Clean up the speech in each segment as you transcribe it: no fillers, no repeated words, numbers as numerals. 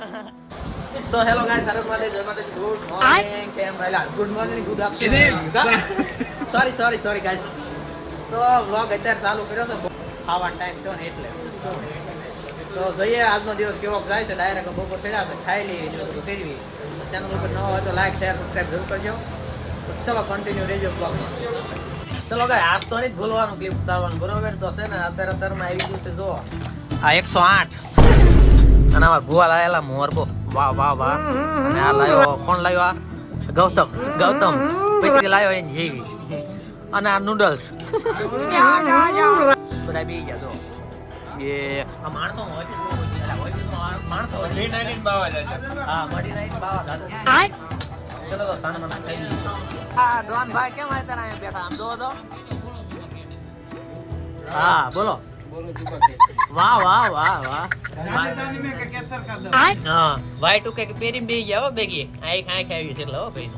So hello guys, Harun Made, Jai Mataji, good morning. Keમ bhaiલા? Good morning, good afternoon. Sorry guys. તો vlog અત્યારે ચાલુ કર્યો તો ખાવા ટાઈમ થયો ને એટલે. તો જોઈએ આજનો દિવસ કેવો જાય છે. ડાયરેક્ટ બપોર ચડ્યા છે, ખાઈ લઈએ જો બધું ફેરવી. ચેનલ ઉપર ન હોય તો લાઈક શેર સબસ્ક્રાઇબ જરૂર કરજો. તો ચલો કન્ટિન્યુ રહેજો બ્લોગમાં. ચલો ગાય આજ તો નહીં ભૂલવાનું ક્લિપ ઉતારવાનું બરોબર. તો છે ને અત્યારમાં આવી ગયું છે જો આ 108 અને આમાં ભૂવા લાયેલા મોરબો. વાહ વાહ વાહ. અને આ લાવ્યો કોણ લાવ્યો? આ ગૌતમ પૈકી લાવ્યો એની જેવી. અને આ નૂડલ્સ બધા બી ગયા જો એ આ માણસો માણસો હા મળી નાઈ બાવા દાદા. ચલો તો સાના મને ખાઈ લીધું. હા ડોન ભાઈ કેમ આયા તારા અહીંયા બેઠા? આમ જોવો તો. હા બોલો. વાહ વાહ વાહ વાહ. હા વાય ટુ કે પેરી બે ગયા હો બેગી. આ એક આંખ આવી છે એટલે હો ભાઈ.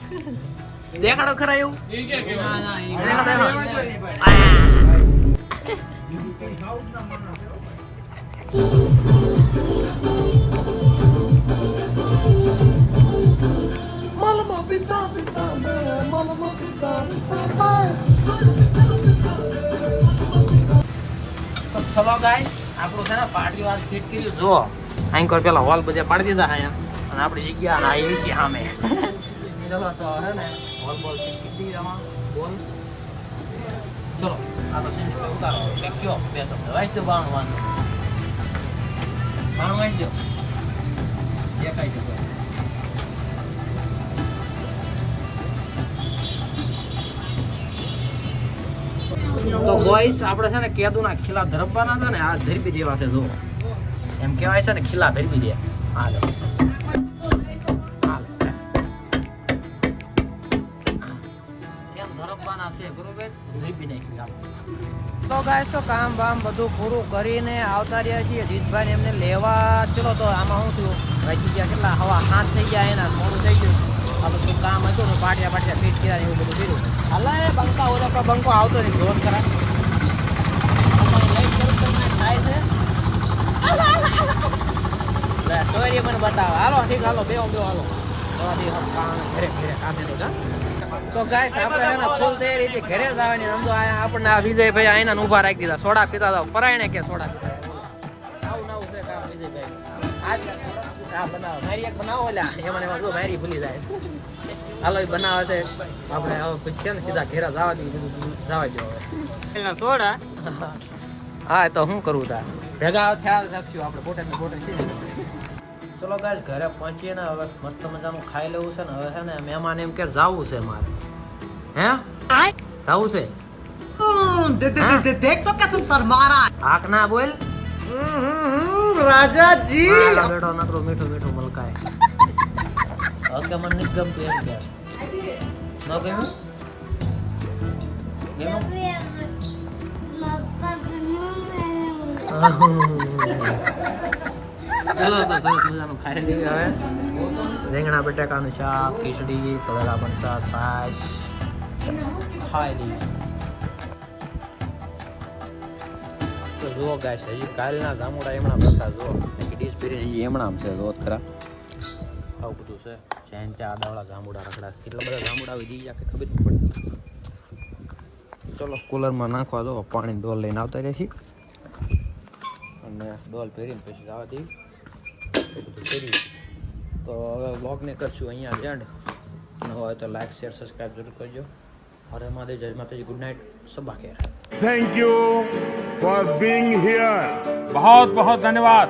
દેખાડો ખરા એવું? ના ના ચલો ગાઈસ આપણું છે ને પાર્ટીઓ આજ ફિટ કર્યું જો. અહીં કોઈ પેલા હોલ બધે પાડી દીધા અહીંયા અને આપણી જગ્યા આવી છે સામે. ચલો તો હે ને હોલ બોલ ફિટ કરી દીધા બોલ. ચલો આ તો સિંધી પર ઉતારો એટલે કયો બે શબ્દ વાંચ દો. બાણું વાંધો બાણું વાંચ દો દેખાય છે. તો બોયસ આપણે છે ને કેદુના ખીલા ધરબવાના હતા ને આ ધરબી દેવા છે જો. એમ કહેવાય છે ને ખીલા ધરબી દે. હાલો એમ ધરબવાના છે બરોબર. ધરબી નાખી હાલો. તો ગાઈસ તો કામ બામ બધું પૂરું કરીને આવતા રહ્યા છીએ જીતભાઈ એમને લેવા. ચલો તો આમાં શું થયું વાંચી ગયા કેટલા હવા 7 થઈ ગયા એના મોડું થઈ ગયું. આ બધું કામ હતું ને પાટિયા ફીટ કર્યા એવું બધું કર્યું. હાલા એ બંકા ઓલા પર બંકો આવતો નહીં જોર ખરા. થાય છે લે સ્ટોરી મને બતાવો. હાલો ઠીક હાલો બે હાલો ઘરે કામે તો ગાઈસ આપણે એના ફૂલ તૈયારી હતી ઘરે જ આવવાની. સમજો આપણને આ વિજયભાઈ આઈના ઊભા રાખી દીધા. સોડા પીતા હતા પરાયણે કે સોડા પીતા આવું છે કામ વિજયભાઈ. આજ આ બનાવો મારી એક બનાવો લ્યા એમાં એમાં જો મારી ભૂલી જાય. હાલો એ બનાવે છે આપણે હવે પછી છે ને સીધા ઘેરા જવા દો હવે સોડા. હા તો શું કરવું તાર ભેગા ખ્યાલ રાખશું આપણે પોતે ચલો ગાઈસ ઘરે પહોંચીએ ને હવે મસ્ત મજાનું ખાઈ લેવું છે ને. હવે છે ને મહેમાન એમ કે જાવું છે મારે. હે જાવું છે દેખ તો કેસે શર્મારા. હાક ના બોલ રાજાજી. બેઠો નકરો મીઠું મલકાય. ઓકે મને નથી ગમતું એમ કે ન ગમ્યું ચલો તો સરસ મજાનું ખાઈ લઈએ હવે. રીંગણા બટાકાનું શાક, ખીચડી, તળેલા બનતા છાશ ખાઈ લઈએ. તો જુઓ ગાઈસ હજી કાલના જામુડા એમણા હતા જો ડીશ પીરી હજી એમણા છે જો ખરા. આવું બધું છે જ્યાં ત્યાં આડાવાળા જાંબુડા રખડા. કેટલા બધા જાંબુડા આવી જઈએ કે ખબર નહીં પડતી. ચલો કુલરમાં નાખવા દો પાણી ડોલ લઈને આવતા રહી અને ડોલ ભરીને પછી જવા દઈએ બધું કરી. તો હવે વ્લોગને કરશું અહીંયા જ એન્ડ. ન હોય તો લાઈક શેર સબસ્ક્રાઈબ જરૂર કરજો. હરે મહાદેવ, જય માતાજી, good night, Saba Kher. Thank you for being here. बहुत बहुत धन्यवाद.